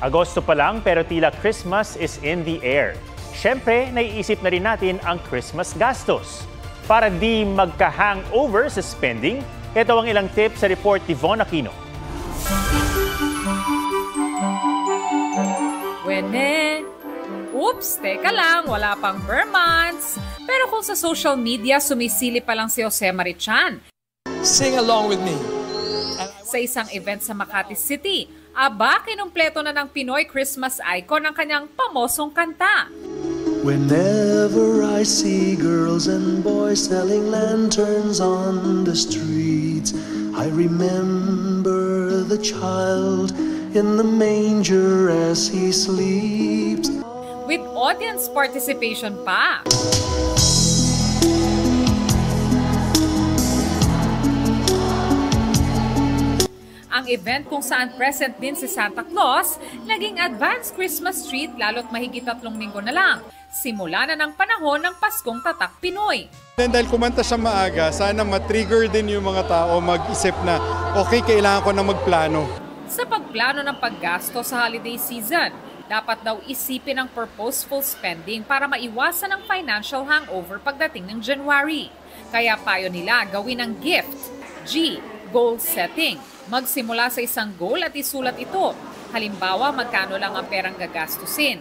Agosto pa lang pero tila Christmas is in the air. Siyempre, naiisip na rin natin ang Christmas gastos. Para di magka-hangover sa spending, ito ang ilang tips sa report ni Von Aquino. Oops, teka lang, wala pang months. Pero kung sa social media, sumisili pa lang si Jose Marichan. Sing along with me. Sa isang event sa Makati City, kinumpleto na ng Pinoy Christmas icon ang kanyang pamosong kanta. Whenever I see girls and boys selling lanterns on the streets, I remember the child in the manger as he sleeps. With audience participation pa. Ang event kung saan present din si Santa Claus, naging advanced Christmas treat lalo't mahigit 3 linggo na lang. Simula na ng panahon ng Paskong Tatak Pinoy. Dahil kumanta siya maaga, sana matrigger din yung mga tao mag-isip na okay, kailangan ko na magplano. Sa pagplano ng paggasto sa holiday season, dapat daw isipin ang purposeful spending para maiwasan ang financial hangover pagdating ng January. Kaya payo nila gawin ang gift. G. Goal setting. Magsimula sa isang goal at isulat ito. Halimbawa, magkano lang ang perang gagastusin.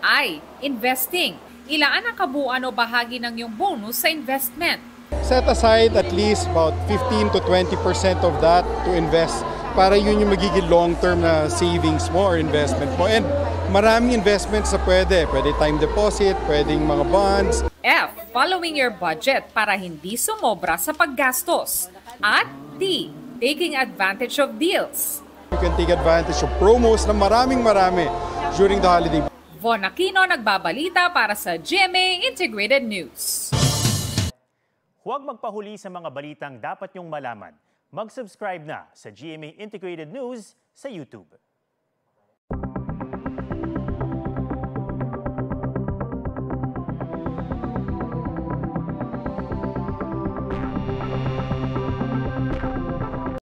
I. Investing. Ilaan ang kabuuan o bahagi ng iyong bonus sa investment. Set aside at least about 15 to 20% of that to invest para yun yung magiging long-term na savings mo or investment mo. And maraming investments na pwede. Pwede time deposit, pwedeng mga bonds. F. Following your budget para hindi sumobra sa paggastos. At T. Taking advantage of deals. You can take advantage of promos na marami during the holiday. Von Aquino nagbabalita para sa GMA Integrated News. Huwag magpahuli sa mga balitang dapat niyong malaman. Mag-subscribe na sa GMA Integrated News sa YouTube.